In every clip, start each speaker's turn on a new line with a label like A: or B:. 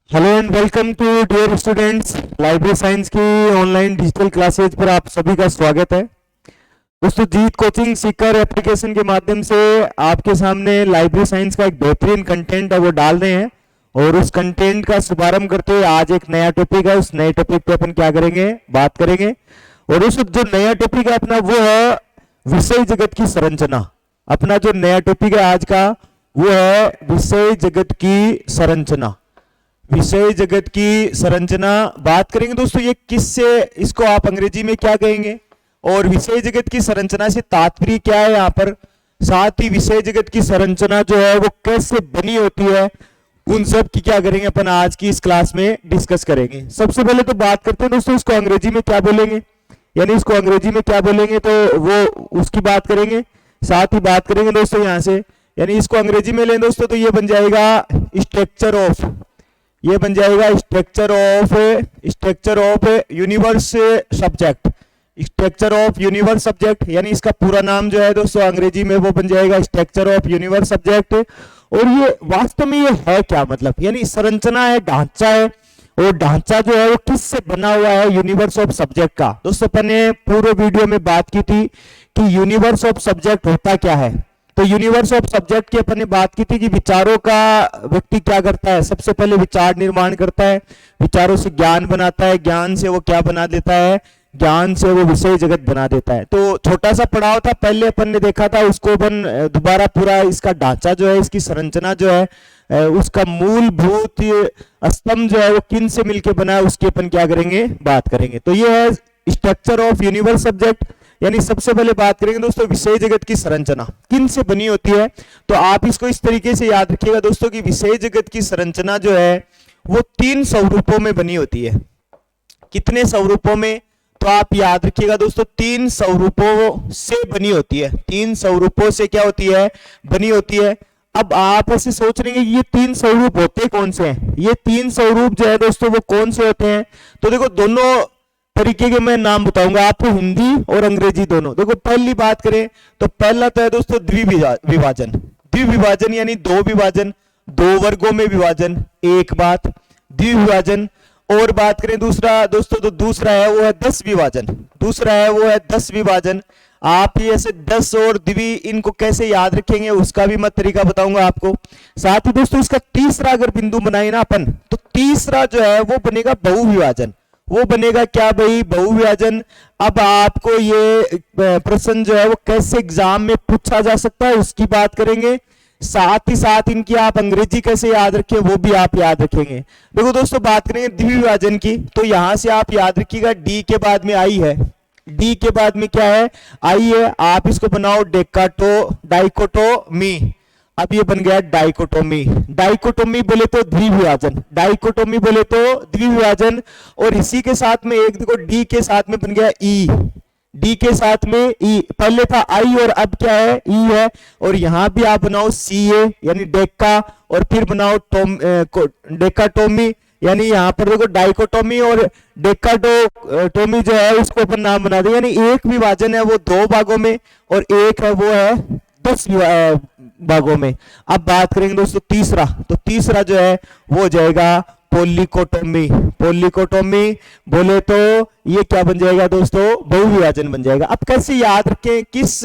A: Hello and welcome to dear students. Library science की online digital classes पर आप सभी का स्वागत है। दोस्तों, जीत कोचिंग सीकर एप्लीकेशन के माध्यम से आपके सामने लाइब्रेरी साइंस का एक बेहतरीन कंटेंट है वो डाल रहे हैं, और उस कंटेंट का शुभारंभ करते हुए आज एक नया टॉपिक है। उस नए टॉपिक पे अपन क्या करेंगे, बात करेंगे। और उस जो नया टॉपिक है अपना वो है विषय जगत की संरचना। अपना जो नया टॉपिक है आज का वो है विषय जगत की संरचना। विषय जगत की संरचना बात करेंगे दोस्तों, ये किससे, इसको आप अंग्रेजी में क्या कहेंगे, और विषय जगत की संरचना से तात्पर्य क्या है यहाँ पर। साथ ही विषय जगत की संरचना जो है वो कैसे बनी होती है, उन सब की क्या करेंगे अपन आज की इस क्लास में डिस्कस करेंगे। सबसे पहले तो बात करते हैं दोस्तों, इसको अंग्रेजी में क्या बोलेंगे, यानी इसको अंग्रेजी में क्या बोलेंगे तो वो उसकी बात करेंगे। साथ ही बात करेंगे दोस्तों यहाँ से, यानी इसको अंग्रेजी में लें दोस्तों तो ये बन जाएगा स्ट्रक्चर ऑफ, ये बन जाएगा structure of universe subject, structure of universe subject, यानी इसका पूरा नाम जो है दोस्तों अंग्रेजी में वो बन जाएगा स्ट्रक्चर ऑफ यूनिवर्स सब्जेक्ट। और ये वास्तव में ये है क्या, मतलब यानी संरचना है, ढांचा है, और ढांचा जो है वो किससे बना हुआ है, यूनिवर्स ऑफ सब्जेक्ट का। दोस्तों अपन ने पूर्व वीडियो में बात की थी कि यूनिवर्स ऑफ सब्जेक्ट होता क्या है। तो यूनिवर्स ऑफ सब्जेक्ट की अपन ने बात की थी कि विचारों का व्यक्ति क्या करता है, सबसे पहले विचार निर्माण करता है, विचारों से ज्ञान बनाता है, ज्ञान से वो क्या बना देता है, ज्ञान से वो विषय जगत बना देता है। तो छोटा सा पड़ाव था पहले अपन ने देखा था, उसको अपन दोबारा पूरा इसका ढांचा जो है, इसकी संरचना जो है, उसका मूलभूत स्तंभ जो है वो किन से मिलकर बना है, उसकी अपन क्या करेंगे, बात करेंगे। तो ये है स्ट्रक्चर ऑफ यूनिवर्स सब्जेक्ट। यानी सबसे पहले बात करेंगे दोस्तों विषय जगत की संरचना किन से बनी होती है। तो आप इसको इस तरीके से याद रखिएगा दोस्तों कि विषय जगत की संरचना जो है वो 3 स्वरूपों में बनी होती है। कितने स्वरूपों में, तो आप याद रखिएगा दोस्तों 3 स्वरूपों से बनी होती है। 3 स्वरूपों से क्या होती है, बनी होती है। अब आप ऐसे सोच रहे हैं ये 3 स्वरूप होते कौन से हैं, ये 3 स्वरूप जो है दोस्तों वो कौन से होते हैं। तो देखो दोनों तरीके के मैं नाम बताऊंगा आपको, हिंदी और अंग्रेजी दोनों। देखो पहली बात करें तो पहला तो है दोस्तों द्विविभाजन। द्विविभाजन यानी 2 विभाजन, 2 वर्गों में विभाजन, एक बात द्विविभाजन। और बात करें दूसरा दोस्तों तो दूसरा है वो है 10 विभाजन, दूसरा है वो है 10 विभाजन। आप ये ऐसे 10 और द्वि इनको कैसे याद रखेंगे उसका भी मैं तरीका बताऊंगा आपको। साथ ही दोस्तों इसका तीसरा अगर बिंदु बनाए ना अपन, तो तीसरा जो है वो बनेगा बहुविभाजन। वो बनेगा क्या भाई, बहुविभाजन। अब आपको ये प्रश्न जो है वो कैसे एग्जाम में पूछा जा सकता है उसकी बात करेंगे। साथ ही साथ इनकी आप अंग्रेजी कैसे याद रखें वो भी आप याद रखेंगे। देखो दोस्तों बात करेंगे द्विविभाजन की, तो यहां से आप याद रखिएगा डी के बाद में आई है, डी के बाद में क्या है, आई है। आप इसको बनाओ डाइकोटोमी। अब ये बन गया डाइकोटोमी। डाइकोटोमी बोले तो द्विविभाजन, डाइकोटोमी बोले तो द्विविभाजन। और इसी के साथ में एक देखो डी के साथ में बन गया ई, डी के साथ में ई, पहले था आई और अब क्या है, ई है। और यहां भी आप बनाओ सी ए यानी डेका, और फिर बनाओ डेकाटोमी, यानी यहां पर देखो डाइकोटोमी और डेकाटोमी जो है उसको अपन नाम बना दे। यानी एक विभाजन है वो 2 भागों में, और एक है वो है 10 भागों में। अब बात करेंगे दोस्तों तीसरा, तो तीसरा जो है वो हो जाएगा पोलिकोटोमी। पोलिकोटोमी बोले तो ये क्या बन जाएगा दोस्तों, बहुविभाजन बन जाएगा। अब कैसे याद रखें, किस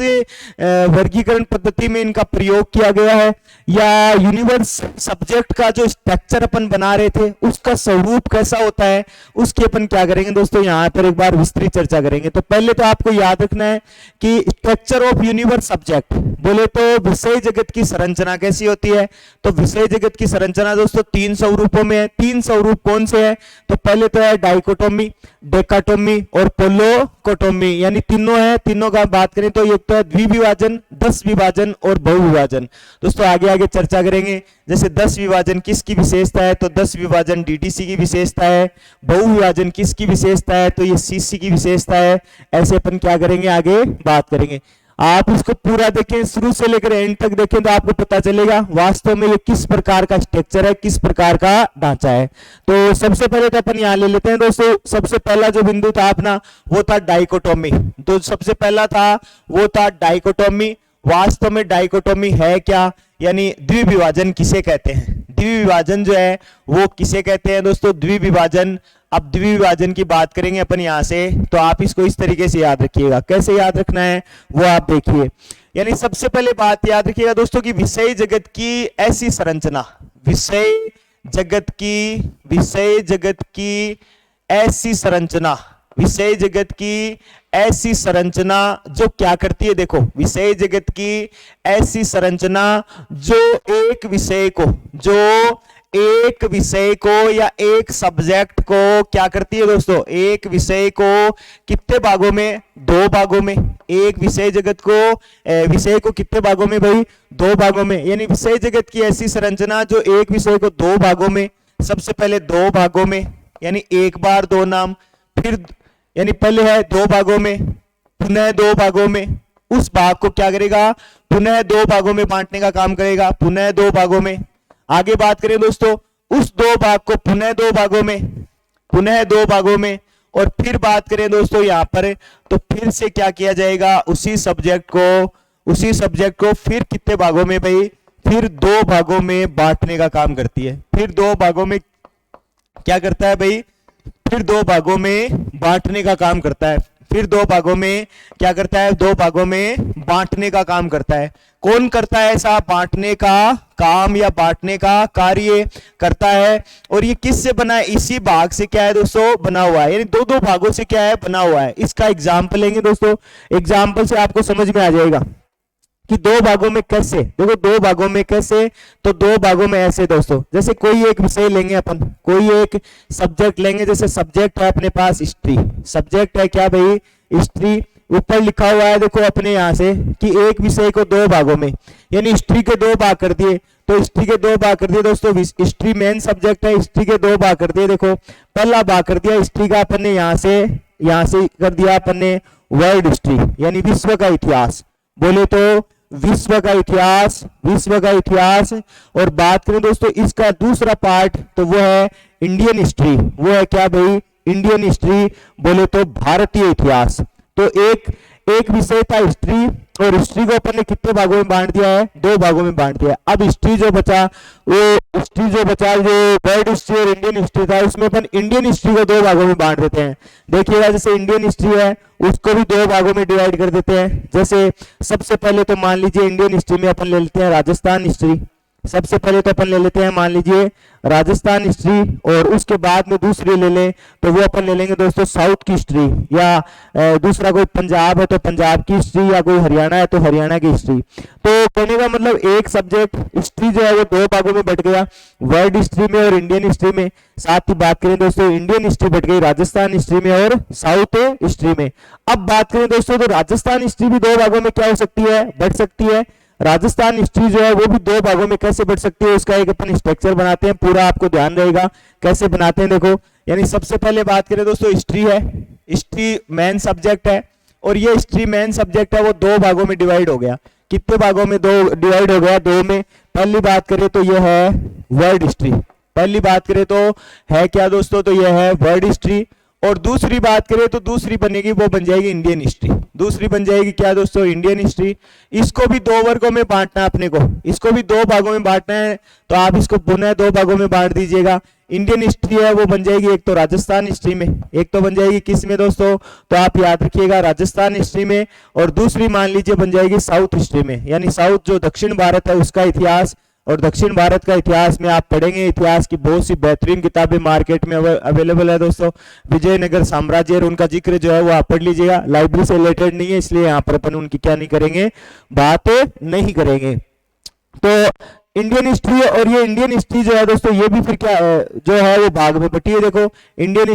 A: वर्गीकरण पद्धति में इनका प्रयोग किया गया है, या यूनिवर्स सब्जेक्ट का जो स्ट्रक्चर अपन बना रहे थे उसका स्वरूप कैसा होता है, उसकी अपन क्या करेंगे दोस्तों यहाँ पर एक बार विस्तृत चर्चा करेंगे। तो पहले तो आपको याद रखना है कि स्ट्रक्चर ऑफ यूनिवर्स सब्जेक्ट बोले तो विषय जगत की संरचना कैसी होती है। तो विषय जगत की संरचना दोस्तों 3 स्वरूपों में है। 3 स्वरूप कौन से हैं, तो पहले तो है डाइकोटोमी, डेकाटोमी और पोलोकोटोमी, यानी तीनों है। तीनों का बात करें तो एक तो है द्विविभाजन, 10 विभाजन और बहुविभाजन। दोस्तों आगे आगे चर्चा करेंगे। जैसे 10 विभाजन किसकी विशेषता है, तो 10 विभाजन डीटीसी की विशेषता है। बहुविभाजन किसकी विशेषता है, तो ये सीसी की विशेषता है। ऐसे अपन क्या करेंगे, आगे बात करेंगे। आप इसको पूरा देखें, शुरू से लेकर एंड तक देखें तो आपको पता चलेगा वास्तव में ये किस प्रकार का स्ट्रक्चर है, किस प्रकार का ढांचा है। तो सबसे पहले तो अपन यहां ले लेते हैं दोस्तों, सबसे पहला जो बिंदु था अपना वो था डाइकोटोमी। तो सबसे पहला था वो था डाइकोटोमी। वास्तव में डाइकोटोमी है क्या, यानी द्विविभाजन किसे कहते हैं। द्विविभाजन जो है वो किसे कहते हैं दोस्तों? द्विविभाजन। अब द्विविभाजन की बात करेंगे अपन यहां से, तो आप इसको इस तरीके से याद रखिएगा। कैसे याद रखना है वो आप देखिए। यानी सबसे पहले बात याद रखिएगा दोस्तों कि विषय जगत की ऐसी संरचना, विषय जगत की ऐसी संरचना, विषय जगत की ऐसी संरचना जो क्या करती है? देखो, विषय जगत की ऐसी संरचना जो एक विषय को या एक सब्जेक्ट को क्या करती है दोस्तों? एक विषय को कितने भागों में? 2 भागों में। एक विषय जगत को विषय को कितने भागों में भाई? 2 भागों में। यानी विषय जगत की ऐसी संरचना जो एक विषय को 2 भागों में, सबसे पहले 2 भागों में, यानी एक बार 2 नाम, फिर यानी पहले है 2 भागों में, पुनः 2 भागों में, उस भाग को क्या करेगा? पुनः 2 भागों में बांटने का काम करेगा, पुनः 2 भागों में। आगे बात करें दोस्तों, उस 2 भाग को पुनः 2 भागों में, और फिर बात करें दोस्तों यहां पर, तो फिर से क्या किया जाएगा? उसी सब्जेक्ट को फिर कितने भागों में भाई? फिर 2 भागों में बांटने का काम करती है। फिर 2 भागों में क्या करता है भाई? फिर 2 भागों में बांटने का काम करता है। फिर 2 भागों में क्या करता है? 2 भागों में बांटने का काम करता है। कौन करता है ऐसा बांटने का काम या बांटने का कार्य करता है? और ये किससे बना है? इसी भाग से क्या है दोस्तों? बना हुआ है। यानी 2-2 भागों से क्या है? बना हुआ है। इसका एग्जाम्पल लेंगे दोस्तों, एग्जाम्पल से आपको समझ में आ जाएगा कि 2 भागों में कैसे। देखो 2 भागों में कैसे, तो 2 भागों में ऐसे दोस्तों, जैसे कोई एक विषय लेंगे अपन, कोई एक सब्जेक्ट लेंगे। जैसे सब्जेक्ट है अपने पास हिस्ट्री, सब्जेक्ट है क्या भाई? हिस्ट्री। ऊपर लिखा हुआ है देखो अपने यहां से कि एक विषय को 2 भागों में, यानी हिस्ट्री के 2 भाग कर दिए। तो हिस्ट्री के 2 भाग कर दिए दोस्तों, हिस्ट्री मेन सब्जेक्ट है, हिस्ट्री के 2 भाग कर दिए। देखो पहला भाग कर दिया हिस्ट्री का अपन ने यहां से कर दिया अपन ने वर्ल्ड हिस्ट्री, यानी विश्व का इतिहास। बोले तो विश्व का इतिहास। और बात करें दोस्तों इसका दूसरा पार्ट, तो वो है इंडियन हिस्ट्री। वो है क्या भाई? Indian history. बोले तो भारतीय इतिहास। तो एक विषय था हिस्ट्री, और हिस्ट्री को अपन ने कितने भागों में बांट दिया है? 2 भागों में बांट दिया। अब हिस्ट्री जो बचा जो वर्ल्ड हिस्ट्री और इंडियन हिस्ट्री था, उसमें अपन इंडियन हिस्ट्री को 2 भागों में बांट देते हैं। देखिएगा जैसे इंडियन हिस्ट्री है उसको भी 2 भागों में डिवाइड कर देते हैं। जैसे सबसे पहले तो मान लीजिए इंडियन हिस्ट्री में अपन ले लेते हैं राजस्थान हिस्ट्री। सबसे पहले तो अपन ले लेते हैं मान लीजिए राजस्थान हिस्ट्री, और उसके बाद में दूसरी ले लें तो वो अपन ले लेंगे दोस्तों साउथ की हिस्ट्री, या दूसरा कोई पंजाब है तो पंजाब की हिस्ट्री, या कोई हरियाणा है तो हरियाणा की हिस्ट्री। तो कहने का मतलब एक सब्जेक्ट हिस्ट्री जो है वो 2 भागों में बट गया, वर्ल्ड हिस्ट्री में और इंडियन हिस्ट्री में। साथ ही बात करें दोस्तों इंडियन हिस्ट्री बट गई राजस्थान हिस्ट्री में और साउथ हिस्ट्री में। अब बात करें दोस्तों तो राजस्थान हिस्ट्री भी 2 भागों में क्या हो सकती है? बट सकती है। राजस्थान हिस्ट्री जो है वो भी 2 भागों में कैसे बढ़ सकती है? उसका एक अपन स्ट्रक्चर बनाते हैं, पूरा आपको ध्यान रहेगा कैसे बनाते हैं। देखो यानी सबसे पहले बात करें दोस्तों हिस्ट्री है, हिस्ट्री मेन सब्जेक्ट है, और ये हिस्ट्री मेन सब्जेक्ट है वो 2 भागों में डिवाइड हो गया। कितने भागों में? 2 डिवाइड हो गया, 2 में। पहली बात करें तो ये है वर्ल्ड हिस्ट्री, पहली बात करें तो है क्या दोस्तों? तो ये है वर्ल्ड हिस्ट्री। और दूसरी बात करें तो दूसरी बनेगी, वो बन जाएगी इंडियन हिस्ट्री। दूसरी बन जाएगी क्या दोस्तों? Indian history. इसको भी 2 वर्गों में बांटना है अपने को, इसको भी 2 भागों में बांटना है, तो आप इसको पुनः 2 भागों में बांट दीजिएगा। इंडियन हिस्ट्री है वो बन जाएगी एक तो राजस्थान हिस्ट्री में, एक तो बन जाएगी किस में दोस्तों? तो आप याद रखिएगा राजस्थान हिस्ट्री में, और दूसरी मान लीजिए बन जाएगी साउथ हिस्ट्री में, यानी साउथ जो दक्षिण भारत है उसका इतिहास। और दक्षिण भारत का इतिहास में आप पढ़ेंगे, इतिहास की बहुत सी बेहतरीन किताबें मार्केट में अवेलेबल है दोस्तों। विजयनगर साम्राज्य और उनका जिक्र जो है वो आप पढ़ लीजिएगा, लाइब्रेरी से रिलेटेड नहीं है इसलिए यहाँ पर अपन उनकी क्या नहीं करेंगे, बात नहीं करेंगे। तो इंडियन हिस्ट्री, और ये इंडियन हिस्ट्री जो है दोस्तों ये भी फिर क्या जो है वो भाग में बटी है। देखो इंडियन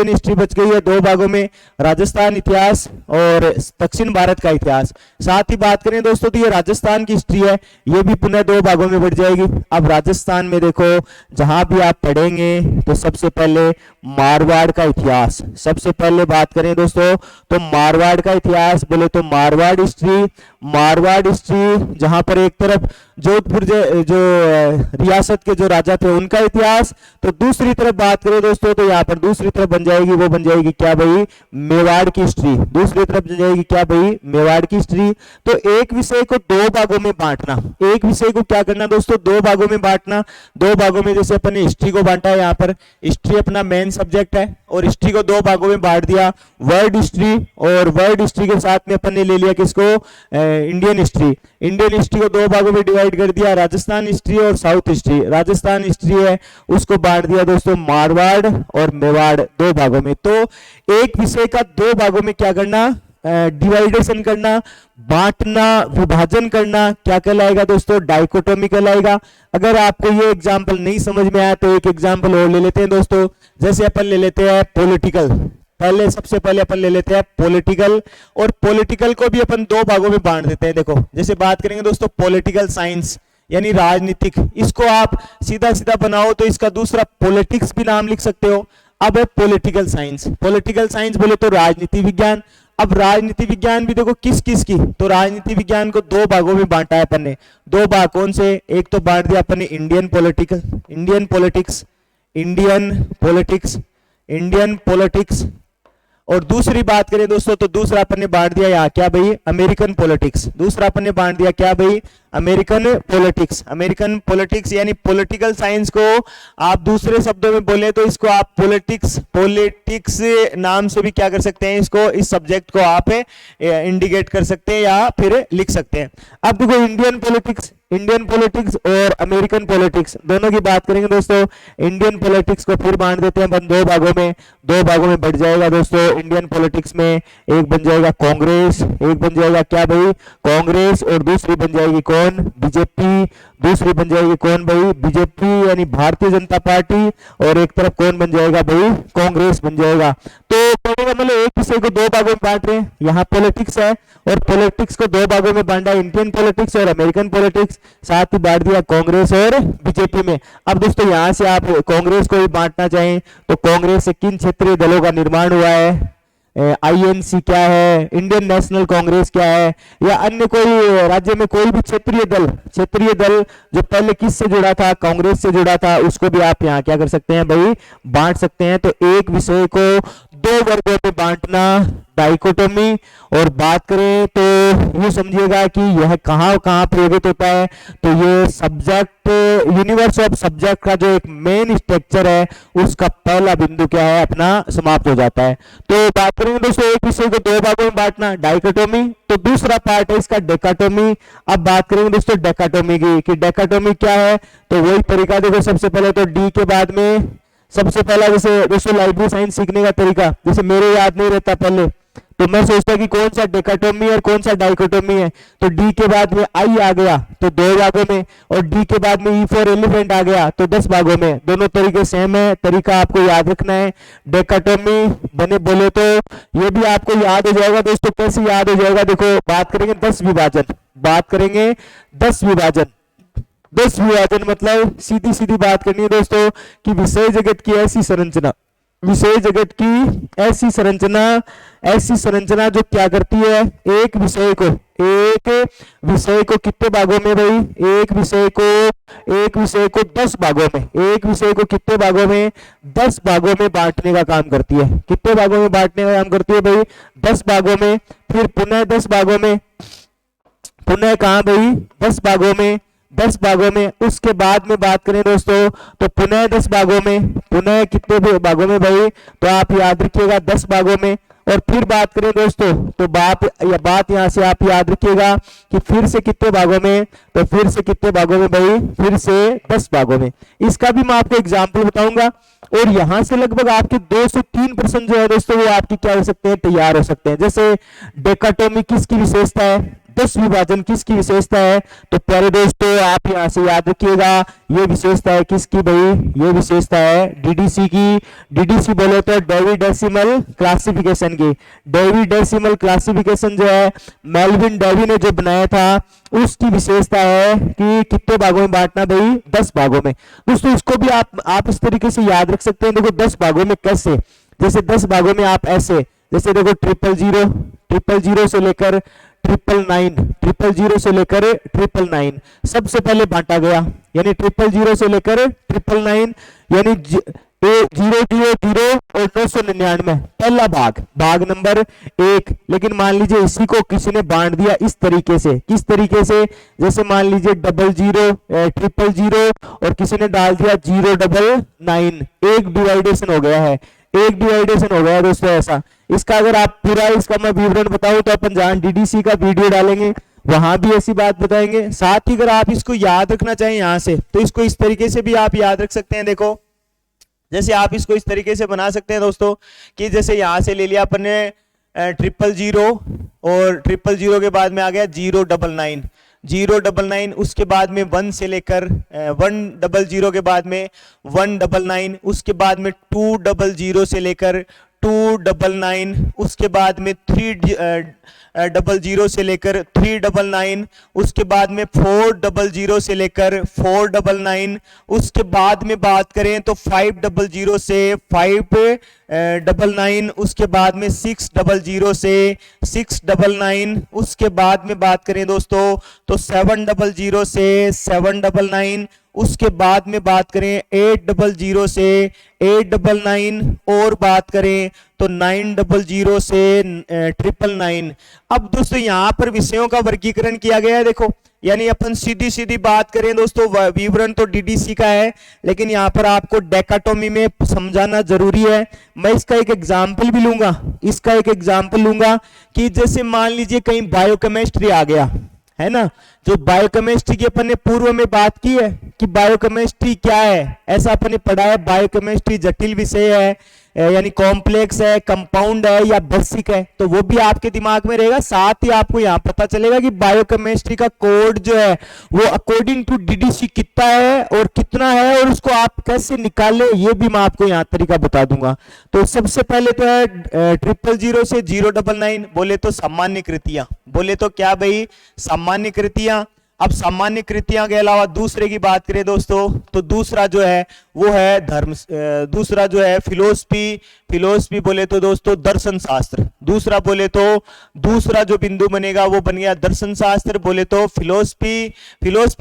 A: हिस्ट्री बच गई है 2 भागों में, राजस्थान इतिहास और दक्षिण भारत का इतिहास। साथ ही बात करें दोस्तों तो ये राजस्थान की हिस्ट्री है, ये भी पुनः 2 भागों में बढ़ जाएगी। अब राजस्थान में देखो जहां भी आप पढ़ेंगे तो सबसे पहले मारवाड़ का इतिहास, सबसे पहले बात करें दोस्तों तो मारवाड़ का इतिहास। बोले तो मारवाड़ हिस्ट्री जहां पर एक तरफ जोधपुर जो रियासत के जो राजा थे उनका इतिहास। तो दूसरी तरफ बात करें दोस्तों तो यहाँ पर दूसरी तरफ बन जाएगी, वो बन जाएगी क्या भाई, मेवाड़ की हिस्ट्री। दूसरी तरफ बन जाएगी क्या भाई, मेवाड़ की हिस्ट्री। तो एक विषय को दो भागों में बांटना, एक विषय को क्या करना दोस्तों, दो भागों में बांटना। दो भागों में जैसे अपन ने हिस्ट्री को बांटा है, यहाँ पर हिस्ट्री अपना मेन सब्जेक्ट है और हिस्ट्री को दो भागों में बांट दिया, वर्ल्ड हिस्ट्री और वर्ल्ड हिस्ट्री के साथ में अपन ने ले लिया किसको, इंडियन हिस्ट्री। इंडियन हिस्ट्री को दो भागों में डिवाइड कर दिया, राजस्थान हिस्ट्री और साउथ हिस्ट्री। राजस्थान हिस्ट्री है उसको बांट दिया दोस्तों मारवाड़ और मेवाड़, दो भागों में। तो एक विषय का दो भागों में क्या करना, डिवाइडेशन करना, बांटना, विभाजन करना, क्या कहलाएगा दोस्तों, डाइकोटोमी कहलाएगा। अगर आपको ये एग्जांपल नहीं समझ में आया तो एक एग्जांपल और ले लेते हैं दोस्तों। जैसे अपन ले लेते हैं पॉलिटिकल, पहले सबसे पहले अपन ले लेते हैं पॉलिटिकल, और पॉलिटिकल को भी अपन दो भागों में बांट देते हैं। देखो जैसे बात करेंगे दोस्तों पॉलिटिकल साइंस यानी राजनीतिक, इसको आप सीधा सीधा बनाओ तो इसका दूसरा पॉलिटिक्स भी नाम लिख सकते हो। अब है पॉलिटिकल साइंस, पॉलिटिकल साइंस बोले तो राजनीति विज्ञान। अब राजनीति विज्ञान भी देखो किस किस की, तो राजनीति विज्ञान को दो भागों में बांटा है अपन ने। दो भाग कौन से, एक तो बांट दिया अपन ने Indian political, Indian politics, Indian politics, Indian politics. और दूसरी बात करें दोस्तों तो दूसरा अपन ने बांट दिया यहाँ क्या भाई, अमेरिकन पॉलिटिक्स। दूसरा अपन ने बांट दिया क्या भाई, अमेरिकन पॉलिटिक्स। अमेरिकन पॉलिटिक्स यानी पॉलिटिकल साइंस को आप दूसरे शब्दों में बोले तो इसको आप पॉलिटिक्स, पॉलिटिक्स नाम से भी क्या कर सकते हैं, इसको, इस सब्जेक्ट को आप इंडिकेट कर सकते हैं या फिर लिख सकते हैं। अब देखो इंडियन पॉलिटिक्स, इंडियन पॉलिटिक्स और अमेरिकन पॉलिटिक्स दोनों की बात करेंगे दोस्तों। इंडियन पॉलिटिक्स को फिर बांट देते हैं अपन दो भागों में, दो भागों में बढ़ जाएगा दोस्तों। इंडियन पॉलिटिक्स में एक बन जाएगा कांग्रेस, एक बन जाएगा क्या भाई, कांग्रेस, और दूसरी बन जाएगी कौन, बीजेपी। दूसरी बन जाएगी कौन भाई, बीजेपी यानी भारतीय जनता पार्टी, और एक तरफ कौन बन जाएगा भाई, कांग्रेस बन जाएगा। तो मतलब एक विषय को दो भागों में बांट रहे हैं, यहाँ पॉलिटिक्स है और पॉलिटिक्स को दो भागों में बांटा, इंडियन पॉलिटिक्स और अमेरिकन पॉलिटिक्स, साथ ही बांट दिया कांग्रेस और बीजेपी में। अब दोस्तों यहाँ से आप कांग्रेस को भी बांटना चाहें तो कांग्रेस से किन क्षेत्रीय दलों का निर्माण हुआ है, आईएनसी क्या है, इंडियन नेशनल कांग्रेस क्या है, या अन्य कोई राज्य में कोई भी क्षेत्रीय दल, क्षेत्रीय दल जो पहले किस से जुड़ा था, कांग्रेस से जुड़ा था, उसको भी आप यहाँ क्या कर सकते हैं भाई, बांट सकते हैं। तो एक विषय को दो वर्गों में बांटना, डाइकोटोमी। और बात करें तो ये समझिएगा कि यह कहाँ कहाँ प्रयोगित होता है, तो ये सब्जेक्ट, यूनिवर्स ऑफ सब्जेक्ट का जो एक मेन स्ट्रक्चर है उसका पहला बिंदु क्या है, अपना समाप्त हो जाता है। तो बात करेंगे दोस्तों एक विषय को दो भागों में बांटना, डाइकोटोमी। तो दूसरा पार्ट है इसका डेकाटोमी। अब बात करेंगे दोस्तों डेकाटोमी की कि डेकाटोमी क्या है, तो वही तरीका देखो, सबसे पहले तो डी के बाद में सबसे पहला जैसे दोस्तों लाइब्रेरी साइंस सीखने का तरीका, जैसे मेरे याद नहीं रहता पहले तो मैं सोचता कि कौन सा डेकाटोमी और कौन सा डाइकोटोमी है, तो डी के बाद में आई आ गया तो दो भागों में, और डी के बाद में ई फॉर एलिफेंट आ गया तो 10 भागों में। दोनों तरीके सेम है, तरीका आपको याद रखना है। डेकाटोमी बने बोले तो ये भी आपको याद हो जाएगा दोस्तों, कैसे याद हो जाएगा, देखो बात करेंगे 10 विभाजन, बात करेंगे 10 विभाजन। 10 विभाजन मतलब सीधी सीधी बात करनी है दोस्तों कि विषय जगत की ऐसी संरचना, विषय जगत की ऐसी संरचना जो क्या करती है, एक विषय को कितने भागों में भाई, एक विषय को 10 भागों में, एक विषय को कितने भागों में, 10 भागों में बांटने का काम करती है। कितने भागों में बांटने का काम करती है भाई, 10 भागों में। फिर पुनः 10 भागों में, पुनः कहां भाई, 10 भागों में, 10 भागों में। उसके बाद में बात करें दोस्तों तो पुनः 10 भागों में, पुनः कितने भागों में भाई, तो आप याद रखिएगा 10 भागों में। और फिर बात करें दोस्तों तो बात यहां से आप याद रखिएगा कि फिर से कितने भागों में, तो फिर से कितने भागों में भाई, फिर से 10 भागों में। इसका भी मैं आपको एग्जाम्पल बताऊंगा और यहां से लगभग आपके 2 से 3% जो है दोस्तों वो आपकी क्या हो सकते हैं, तैयार हो सकते हैं। जैसे डेकाटोमी किसकी विशेषता है, 10 विभाजन किसकी विशेषता है, तो प्यारे दोस्तों आप यहां से याद रखिएगा ये विशेषता है किसकी भाई, ये विशेषता है डीडीसी की। डीडीसी बोले तो डेवी डेसिमल क्लासिफिकेशन की। डेवी डेसिमल क्लासिफिकेशन जो है मेल्विन डेवी ने जो बनाया था उसकी विशेषता है कि कितने भागों में बांटना भाई, 10 भागों में। दोस्तों इसको भी आप इस तरीके से याद रख सकते हैं। देखो 10 भागों में कैसे, जैसे 10 भागों में आप ऐसे, जैसे देखो 000 से लेकर ट्रिपल जीरो से लेकर 999 सबसे पहले बांटा गया, यानी 000 से लेकर 999 यानी 000 और 999 पहला भाग नंबर 1। लेकिन मान लीजिए इसी को किसी ने बांट दिया इस तरीके से, किस तरीके से, जैसे मान लीजिए 000 और किसी ने डाल दिया 099, एक डिवाइडेशन हो गया है, एक डिवाइडेशन हो गया दोस्तों ऐसा। इसका अगर आप पूरा इसका मैं विवरण बताऊं तो अपन जहां डीडीसी का वीडियो डालेंगे वहां भी ऐसी बात बताएंगे। साथ ही अगर आप इसको याद रखना चाहें यहां से तो इसको इस तरीके से भी आप याद रख सकते हैं। देखो जैसे आप इसको इस तरीके से बना सकते हैं दोस्तों कि जैसे यहां से ले लिया अपन ने 000 और 000 के बाद में आ गया 099, उसके बाद में 1 से लेकर 100 के बाद में 199, उसके बाद में 200 से लेकर 299, उसके बाद में 300 से लेकर 399, उसके बाद में 400 से लेकर 499, उसके बाद में बात करें तो 500 से 599, उसके बाद में 600 से 699, उसके बाद में बात करें दोस्तों तो 700 से 799, उसके बाद में बात करें 800 से 899 और बात करें तो 900 से 999। अब दोस्तों यहां पर विषयों का वर्गीकरण किया गया है। देखो यानी अपन सीधी सीधी बात करें दोस्तों, विवरण तो डीडीसी का है लेकिन यहां पर आपको डेकाटोमी में समझाना जरूरी है। मैं इसका एक एग्जाम्पल भी लूंगा, कि जैसे मान लीजिए कहीं बायोकेमिस्ट्री आ गया है ना, जो बायोकेमिस्ट्री की अपन ने पूर्व में बात की है कि बायोकेमिस्ट्री क्या है, ऐसा अपन ने पढ़ा है। बायोकेमिस्ट्री जटिल विषय है यानी कॉम्प्लेक्स है, कंपाउंड है या बेसिक है, तो वो भी आपके दिमाग में रहेगा। साथ ही आपको यहाँ पता चलेगा कि बायोकेमिस्ट्री का कोड जो है वो अकॉर्डिंग टू डीडीसी कितना है और कितना है और उसको आप कैसे निकाले, ये भी मैं आपको यहाँ तरीका बता दूंगा। तो सबसे पहले तो है 000 से 099, बोले तो सामान्य कृतियां, बोले तो क्या भाई, सामान्य कृतियां। अब सामान्य कृतियां के अलावा दूसरे की बात करें दोस्तों तो दूसरा जो है वो है दूसरा जो है फिलोसफी बोले तो दोस्तों दर्शन शास्त्र। दूसरा जो बिंदु बनेगा वो बन गया दर्शन शास्त्र, बोले तो फिलोसफी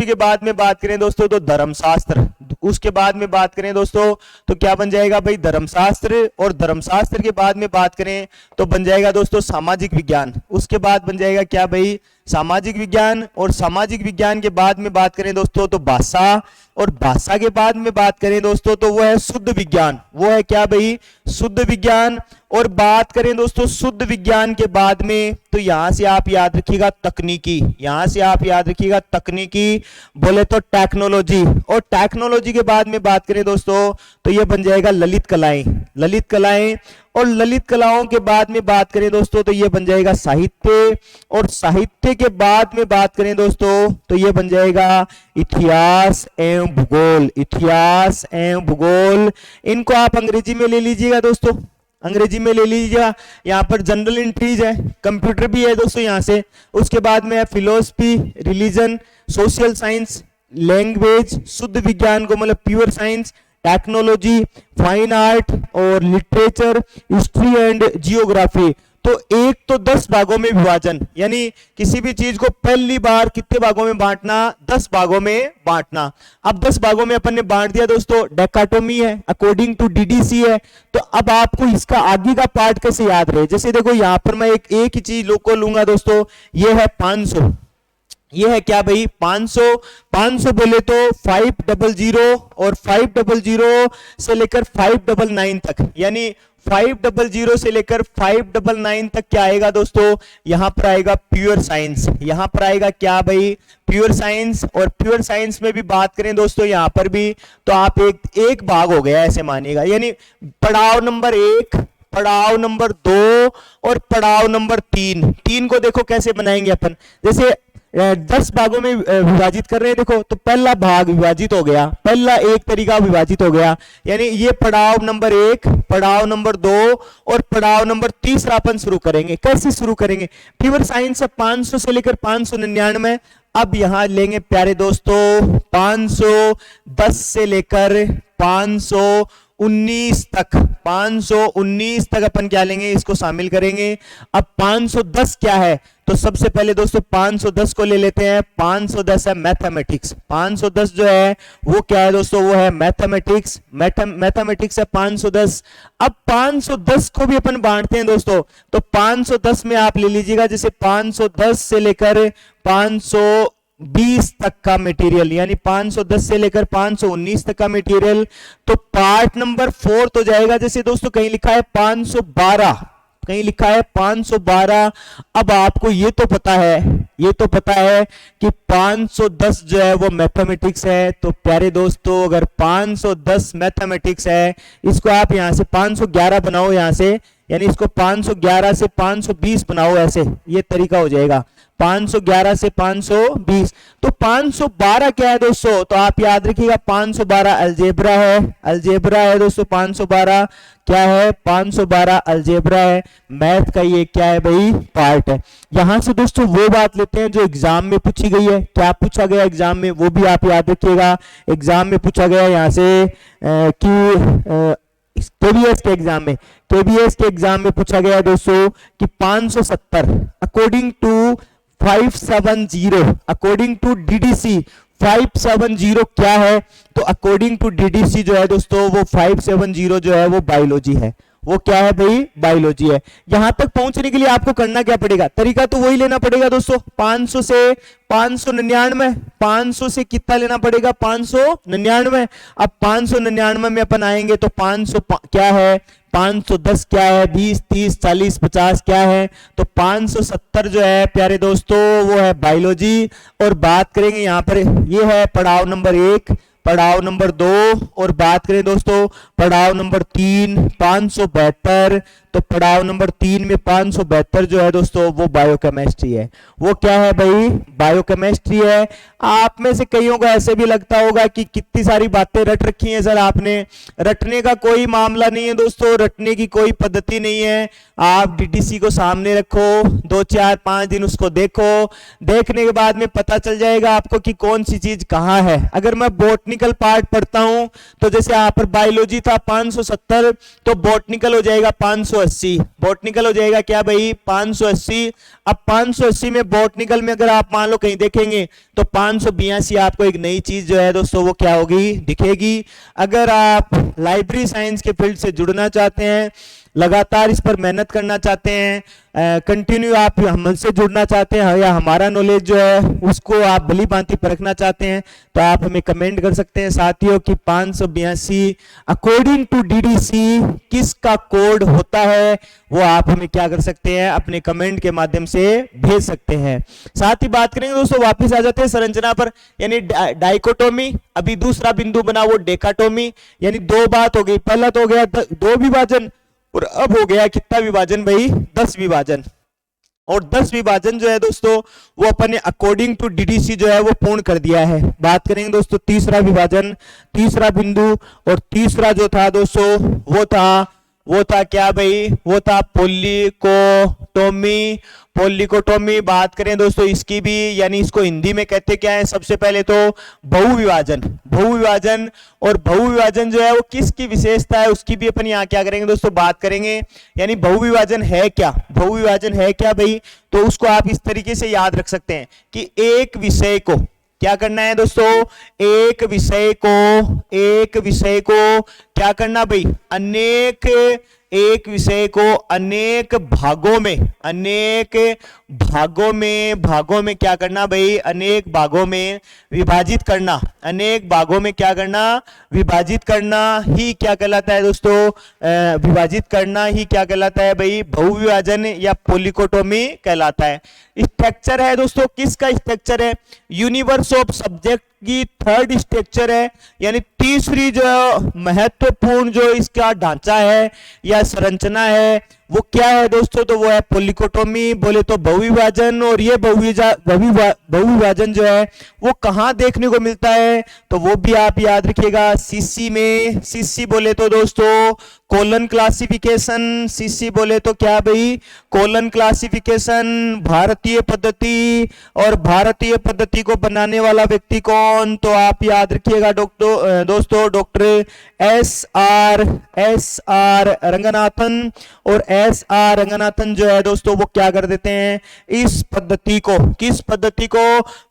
A: के बाद में बात करें दोस्तों तो धर्मशास्त्र। उसके बाद में बात करें दोस्तों तो क्या बन जाएगा भाई, धर्मशास्त्र। और धर्मशास्त्र के बाद में बात करें तो बन जाएगा दोस्तों सामाजिक विज्ञान। उसके बाद बन जाएगा क्या भाई, सामाजिक विज्ञान। और सामाजिक विज्ञान के बाद में बात करें दोस्तों तो भाषा। और भाषा के बाद में बात करें दोस्तों तो वो है शुद्ध विज्ञान, वो है क्या भाई, शुद्ध विज्ञान। और बात करें दोस्तों शुद्ध विज्ञान के बाद में तो यहां से आप याद रखिएगा तकनीकी, बोले तो टेक्नोलॉजी। और टेक्नोलॉजी के बाद में बात करें दोस्तों तो ये बन जाएगा ललित कलाएं। और ललित कलाओं के बाद में बात करें दोस्तों तो ये बन जाएगा साहित्य। और साहित्य के बाद में बात करें दोस्तों तो ये बन जाएगा इतिहास एवं भूगोल। इनको आप अंग्रेजी में ले लीजिएगा दोस्तों, यहाँ पर जनरल एंट्रीज है, कंप्यूटर भी है दोस्तों यहाँ से। उसके बाद में है philosophy, religion, social science, language, शुद्ध विज्ञान को मतलब pure science, technology, fine art और लिटरेचर, हिस्ट्री एंड जियोग्राफी। तो एक तो 10 भागों में विभाजन, यानी किसी भी चीज को पहली बार कितने भागों में बांटना, 10 भागों में बांटना। अब 10 भागों में अपन ने बांट दिया दोस्तों, डेकाटोमी है, अकॉर्डिंग टू डीडीसी है। तो अब आपको इसका आगे का पार्ट कैसे याद रहे, जैसे देखो यहां पर मैं एक ही चीज को लूंगा दोस्तों, ये है 500, ये है क्या भाई 500 बोले तो 500 और 500 से लेकर 599 तक, यानी 500 से लेकर 599 तक क्या आएगा दोस्तों, यहां पर आएगा प्योर साइंस। यहां पर आएगा क्या भाई, प्योर साइंस। और प्योर साइंस में भी बात करें दोस्तों यहां पर भी तो आप एक भाग हो गया ऐसे मानिएगा, यानी पड़ाव नंबर 1, पड़ाव नंबर 2 और पड़ाव नंबर 3 को देखो कैसे बनाएंगे अपन। जैसे 10 भागों में विभाजित कर रहे हैं, देखो तो पहला भाग विभाजित हो गया, पहला एक तरीका विभाजित हो गया, यानी ये पड़ाव नंबर 1, पड़ाव नंबर 2 और पड़ाव नंबर 3 अपन शुरू करेंगे। कैसे शुरू करेंगे, प्योर साइंस है 500 से लेकर 599। अब यहां लेंगे प्यारे दोस्तों 510 से लेकर 519 तक, 519 तक अपन क्या लेंगे, इसको शामिल करेंगे। अब 510 क्या है, तो सबसे पहले दोस्तों 510 को ले लेते हैं। 510 है मैथमेटिक्स। 510 जो है वो क्या है दोस्तों, वो है मैथमेटिक्स। मैथमेटिक्स है 510। अब 510 को भी अपन बांटते हैं दोस्तों, तो 510 में आप ले लीजिएगा जैसे 510 से लेकर 520 तक का मटेरियल, यानी 510 से लेकर 519 तक का मटेरियल। तो पार्ट नंबर 4 तो जाएगा, जैसे दोस्तों कहीं लिखा है 512, कहीं लिखा है 512। अब आपको ये तो पता है कि 510 जो है वो मैथमेटिक्स है। तो प्यारे दोस्तों अगर 510 मैथमेटिक्स है, इसको आप यहां से 511 बनाओ, यहां से यानी इसको 511 से 520 बनाओ, ऐसे ये तरीका हो जाएगा। 511 से 520, तो 512 क्या है दोस्तों, तो आप याद रखिएगा 512 अलजेब्रा है। अलजेब्रा है दोस्तों 512 क्या है, 512 अलजेब्रा है। मैथ का ये क्या है भाई, पार्ट है। यहां से दोस्तों वो बात लेते हैं जो एग्जाम में पूछी गई है। क्या पूछा गया एग्जाम में, वो भी आप याद रखिएगा। एग्जाम में पूछा गया यहां से कि केबीएस के एग्जाम में, केबीएस के एग्जाम में पूछा गया दोस्तों कि 570 according to 570, according to DDC 570 क्या है, तो अकॉर्डिंग टू डीडीसी जो है दोस्तों वो 570 जो है वो बायोलॉजी है। वो क्या है भाई, बायोलॉजी है। यहां तक पहुंचने के लिए आपको करना क्या पड़ेगा, तरीका तो वही लेना पड़ेगा दोस्तों। 500 से 599, 500 से कितना लेना पड़ेगा, 599। अब 599 में अपन आएंगे तो 500 क्या है, 510 क्या है, 20 30 40 50 क्या है, तो 570 जो है प्यारे दोस्तों वो है बायोलॉजी। और बात करेंगे यहाँ पर, ये है पड़ाव नंबर 1, पड़ाव नंबर 2, और बात करें दोस्तों पड़ाव नंबर 3 572, तो पड़ाव नंबर 3 में 572 जो है दोस्तों वो बायोकेमिस्ट्री है। वो क्या है भाई, बायोकेमिस्ट्री है। आप में से कईयों को ऐसे भी लगता होगा कि कितनी सारी बातें रट रखी हैं सर आपने। रटने का कोई मामला नहीं है दोस्तों, रटने की कोई पद्धति नहीं है। आप डीटीसी को सामने रखो, 2 4 5 दिन उसको देखो, देखने के बाद में पता चल जाएगा आपको कि कौन सी चीज कहाँ है। अगर मैं बॉटनिकल पार्ट पढ़ता हूं तो जैसे यहाँ पर बायोलॉजी था 570, तो बॉटनिकल हो जाएगा 580, बॉटनिकल हो जाएगा क्या भाई 580। अब 580 में बॉटनिकल में अगर आप मान लो कहीं देखेंगे तो 582 आपको एक नई चीज जो है दोस्तों वो क्या होगी, दिखेगी। अगर आप लाइब्रेरी साइंस के फील्ड से जुड़ना चाहते हैं, लगातार इस पर मेहनत करना चाहते हैं, कंटिन्यू आप हमसे जुड़ना चाहते हैं, या हमारा नॉलेज जो है उसको आप भली भांति परखना चाहते हैं, तो आप हमें कमेंट कर सकते हैं साथियों कि 582 अकॉर्डिंग टू डीडीसी किसका कोड होता है, वो आप हमें क्या कर सकते हैं, अपने कमेंट के माध्यम से भेज सकते हैं। साथ ही बात करेंगे दोस्तों, वापस आ जाते हैं संरचना पर, यानी डाइकोटोमी। अभी दूसरा बिंदु बना वो डेकाटोमी, यानी 2 बात हो गई। पहला तो हो गया 2 विभाजन, और अब हो गया कितना विभाजन भाई, 10 विभाजन। और 10 विभाजन जो है दोस्तों वो अपन ने अकॉर्डिंग टू डीडीसी जो है वो पूर्ण कर दिया है। बात करेंगे दोस्तों तीसरा विभाजन, तीसरा बिंदु, और तीसरा जो था दोस्तों वो था क्या भाई, वो था पॉलीकोटोमी। पॉलीकोटोमी बात करें दोस्तों इसकी भी, यानी इसको हिंदी में कहते क्या है, सबसे पहले तो बहुविभाजन। बहुविभाजन, और बहुविभाजन जो है वो किसकी विशेषता है उसकी भी अपन यहाँ क्या करेंगे दोस्तों, बात करेंगे। यानी बहुविभाजन है क्या, बहुविभाजन है क्या भाई, तो उसको आप इस तरीके से याद रख सकते हैं कि एक विषय को क्या करना है दोस्तों, एक विषय को क्या करना भाई, एक विषय को अनेक भागों में क्या करना भाई, अनेक भागों में विभाजित करना। अनेक भागों में क्या करना, विभाजित करना ही क्या कहलाता है दोस्तों, विभाजित करना ही क्या कहलाता है भाई, बहुविभाजन या पॉलीकोटोमी कहलाता है। स्ट्रक्चर है दोस्तों, किसका स्ट्रक्चर है, यूनिवर्स ऑफ सब्जेक्ट की थर्ड स्ट्रक्चर है, यानी तीसरी जो महत्वपूर्ण जो इसका ढांचा है या संरचना है वो क्या है दोस्तों, तो वो है पॉलीकोटोमी, बोले तो बहुविभाजन। और ये बहुविभाजन जो है वो कहाँ देखने को मिलता है, तो वो भी आप याद रखिएगा सीसी में। सीसी बोले तो दोस्तों कोलन क्लासिफिकेशन, सीसी बोले तो क्या भाई, कोलन क्लासिफिकेशन, भारतीय पद्धति। और भारतीय पद्धति को बनाने वाला व्यक्ति कौन, तो आप याद रखिएगा दोस्तों डॉक्टर एस आर रंगनाथन। और एस आर रंगनाथन जो है दोस्तों वो क्या कर देते हैं, इस पद्धति को, किस पद्धति को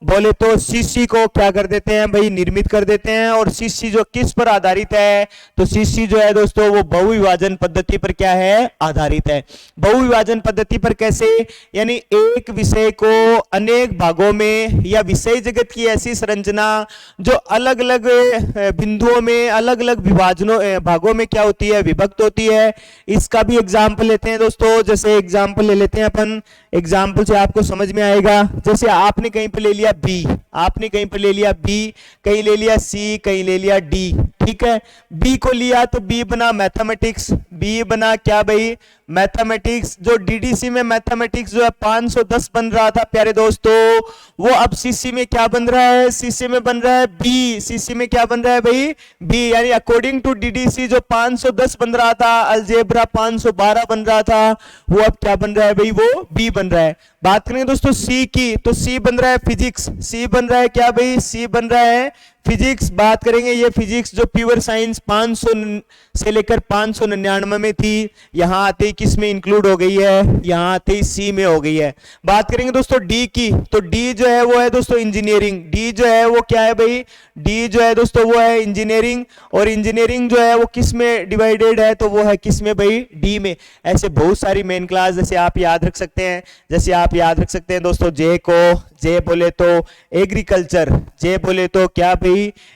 A: बोले तो सीसी को क्या कर देते हैं भाई, निर्मित कर देते हैं। और सीसी जो किस पर आधारित है, तो सीसी जो है दोस्तों वो बहुविभाजन पद्धति पर क्या है, आधारित है। बहुविभाजन पद्धति पर कैसे, यानी एक विषय को अनेक भागों में या विषय जगत की ऐसी संरचना जो अलग अलग बिंदुओं में, अलग अलग विभाजनों भागों में क्या होती है, विभक्त होती है। इसका भी एग्जाम्पल लेते हैं दोस्तों, जैसे एग्जाम्पल ले लेते हैं अपन, एग्जाम्पल से आपको समझ में आएगा। जैसे आपने कहीं पे ले लिया बी, आपने कहीं पे ले लिया बी, कहीं ले लिया सी, कहीं ले लिया डी, ठीक है। बी को लिया तो बी बना मैथमेटिक्स, बी बना क्या भाई, मैथमेटिक्स। जो डीडीसी में मैथमेटिक्स जो है 510 बन रहा था प्यारे दोस्तों, वो अब सीसी में क्या बन रहा है, सीसी में बन रहा है बी, सीसी में क्या बन रहा है भाई, बी। यानी अकॉर्डिंग टू डीडीसी जो 510 बन रहा था, अलजेब्रा 512 बन रहा था, वो अब क्या बन रहा है भाई, वो बी बन रहा है। बात करेंगे दोस्तों सी की, तो सी बन रहा है फिजिक्स, सी बन रहा है क्या भाई, सी बन रहा है फिजिक्स। बात करेंगे ये फिजिक्स जो प्योर साइंस 500 से लेकर 599 में थी, यहां आते ही किस में इंक्लूड हो गई है, यहां आते ही सी में हो गई है। बात करेंगे दोस्तों डी की, तो डी जो है वो है दोस्तों इंजीनियरिंग, डी जो है वो क्या है भाई, डी जो है दोस्तों वो है इंजीनियरिंग। और इंजीनियरिंग जो है वो किस में डिवाइडेड है, तो वो है किस में भाई, डी में। ऐसे बहुत सारी मेन क्लास जैसे आप याद रख सकते हैं, जैसे आप याद रख सकते हैं दोस्तों जे को, जे बोले तो एग्रीकल्चर, जे बोले तो क्या भाई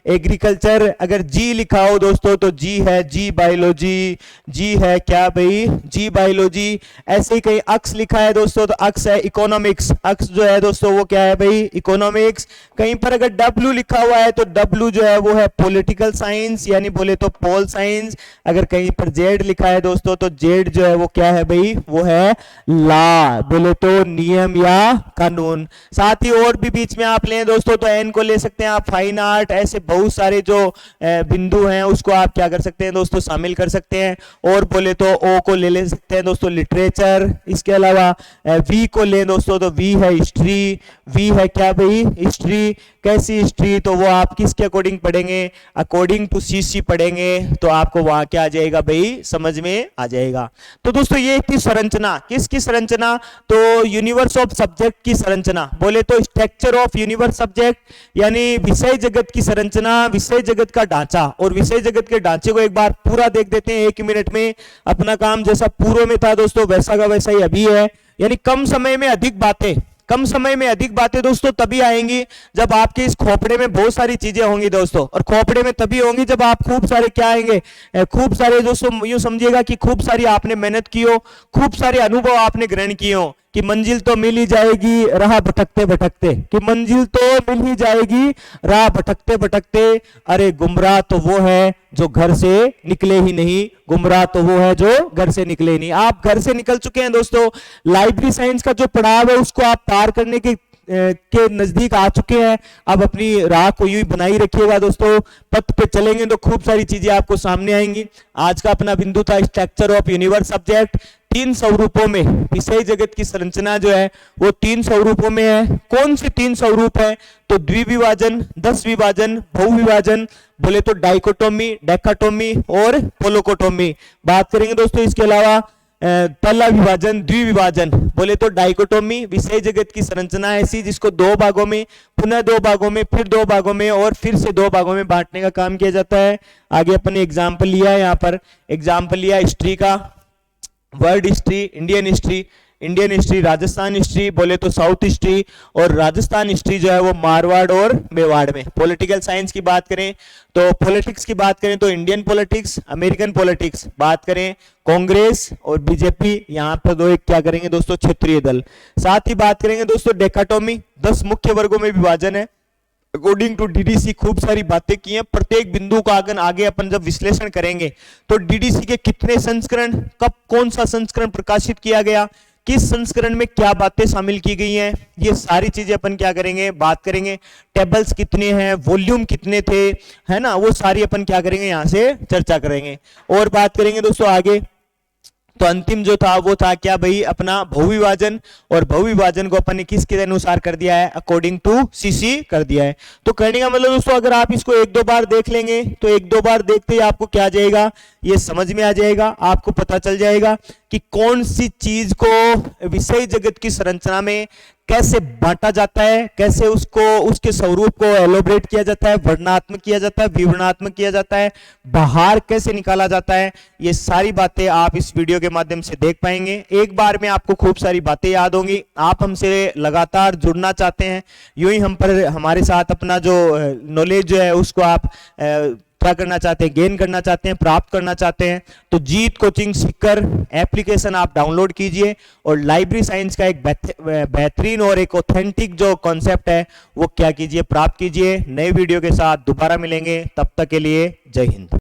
A: एग्रीकल्चर। अगर जी लिखा हो दोस्तों तो जी है जी बायोलॉजी, जी है क्या भाई, जी बायोलॉजी। ऐसे ही कहीं अक्स लिखा है दोस्तों तो अक्स है इकोनॉमिक्स, अक्स जो है दोस्तों वो क्या है भाई, इकोनॉमिक्स। कहीं पर अगर डब्ल्यू लिखा हुआ है तो डब्ल्यू जो है वो है पॉलिटिकल साइंस, यानी बोले तो पोल साइंस। अगर कहीं पर जेड लिखा है दोस्तों तो जेड जो है वो क्या है भाई, वो है लॉ, बोले तो नियम या कानून। साथ ही और भी बीच में आप लें दोस्तों तो एन को ले सकते हैं आप फाइन आर्ट। ऐसे बहुत सारे जो बिंदु हैं उसको आप क्या कर सकते हैं दोस्तों, शामिल कर सकते हैं। और बोले तो ओ को ले सकते हैं दोस्तों लिटरेचर। इसके अलावा वी को ले दोस्तों तो वी है हिस्ट्री, वी है क्या भाई, हिस्ट्री। कैसी हिस्ट्री, तो वो आप किसके अकॉर्डिंग पढ़ेंगे, अकॉर्डिंग टू सीसी पढ़ेंगे, तो आपको वहां क्या आ जाएगा भाई, समझ में आ जाएगा। तो दोस्तों ये थी संरचना, किसकी संरचना, तो यूनिवर्स ऑफ सब्जेक्ट की संरचना, बोले तो स्ट्रक्चर ऑफ यूनिवर्स सब्जेक्ट, यानी विषय जगत की संरचना, विषय जगत का ढांचा। और विषय जगत के ढांचे को एक बार पूरा देख देते हैं 1 मिनट में। अपना काम जैसा पूर्व में था दोस्तों वैसा का वैसा ही अभी है, यानी कम समय में अधिक बातें, कम समय में अधिक बातें दोस्तों तभी आएंगी जब आपके इस खोपड़े में बहुत सारी चीजें होंगी दोस्तों। और खोपड़े में तभी होंगी जब आप खूब सारे क्या आएंगे, खूब सारे दोस्तों यूं समझिएगा कि खूब सारी आपने मेहनत की हो, खूब सारे अनुभव आपने ग्रहण किए हो कि मंजिल तो मिल ही जाएगी राह भटकते भटकते, कि मंजिल तो मिल ही जाएगी राह भटकते भटकते। अरे गुमराह तो वो है जो घर से निकले ही नहीं, गुमराह तो वो है जो घर से निकले ही नहीं। आप घर से निकल चुके हैं दोस्तों, लाइब्रेरी साइंस का जो पड़ाव है उसको आप पार करने के नजदीक आ चुके हैं। अब अपनी राह को यूं ही बनाई रखिएगा दोस्तों, पथ पे चलेंगे तो खूब सारी चीजें आपको सामने आएंगी। आज का अपना बिंदु था स्ट्रक्चर ऑफ यूनिवर्स सब्जेक्ट। 3 स्वरूपों में विषय जगत की संरचना जो है वो 3 स्वरूपों में है। कौन से 3 स्वरूप है, तो द्विविभाजन, 10 विभाजन, बहुविभाजन, बोले तो डाइकोटोमी, डेकाटोमी और पोलोकोटोमी। बात करेंगे दोस्तों इसके अलावा पहला विभाजन द्विविभाजन, बोले तो डाइकोटोमी। विषय जगत की संरचना ऐसी जिसको 2 भागों में, पुनः 2 भागों में, फिर 2 भागों में और फिर से 2 भागों में बांटने का काम किया जाता है। आगे अपन ने एग्जाम्पल लिया है, यहाँ पर एग्जाम्पल लिया हिस्ट्री का, world history, Indian history, Indian history, Rajasthan history, बोले तो साउथ हिस्ट्री। और राजस्थान हिस्ट्री जो है वो मारवाड़ और मेवाड़ में। पॉलिटिकल साइंस की बात करें तो पॉलिटिक्स की बात करें तो इंडियन पॉलिटिक्स, अमेरिकन पॉलिटिक्स। बात करें कांग्रेस और बीजेपी, यहाँ पर 2 एक क्या करेंगे दोस्तों, क्षेत्रीय दल। साथ ही बात करेंगे दोस्तों डेकाटोमी, 10 मुख्य वर्गों में विभाजन है। अकॉर्डिंग टू डीडीसी खूब सारी बातें की हैं। प्रत्येक बिंदु का आगे अपन जब विश्लेषण करेंगे तो डीडीसी के कितने संस्करण, कब कौन सा संस्करण प्रकाशित किया गया, किस संस्करण में क्या बातें शामिल की गई हैं, ये सारी चीजें अपन क्या करेंगे, बात करेंगे। टेबल्स कितने हैं, वॉल्यूम कितने थे, है ना, वो सारी अपन क्या करेंगे, यहां से चर्चा करेंगे। और बात करेंगे दोस्तों आगे, तो अंतिम जो था वो था क्या भाई, अपना बहुविभाजन। और बहुविभाजन को अपन ने किसके अनुसार कर दिया है, अकॉर्डिंग टू सीसी कर दिया है। तो कहने का मतलब दोस्तों अगर आप इसको 1-2 बार देख लेंगे तो 1-2 बार देखते ही आपको क्या आ जाएगा, ये समझ में आ जाएगा, आपको पता चल जाएगा कि कि कौन सी चीज को विषय जगत की संरचना में कैसे बांटा जाता है, कैसे उसको उसके स्वरूप को एलोबरेट किया जाता है, वर्णनात्मक किया जाता है, विवरणात्मक किया जाता है, बाहर कैसे निकाला जाता है, ये सारी बातें आप इस वीडियो के माध्यम से देख पाएंगे। एक बार में आपको खूब सारी बातें याद होंगी। आप हमसे लगातार जुड़ना चाहते हैं, यूं ही हम पर हमारे साथ अपना जो नॉलेज है उसको आप क्या करना चाहते हैं, गेन करना चाहते हैं, प्राप्त करना चाहते हैं, तो जीत कोचिंग सीकर एप्लीकेशन आप डाउनलोड कीजिए और लाइब्रेरी साइंस का एक बेहतरीन और एक ऑथेंटिक जो कॉन्सेप्ट है वो क्या कीजिए, प्राप्त कीजिए। नए वीडियो के साथ दोबारा मिलेंगे, तब तक के लिए जय हिंद।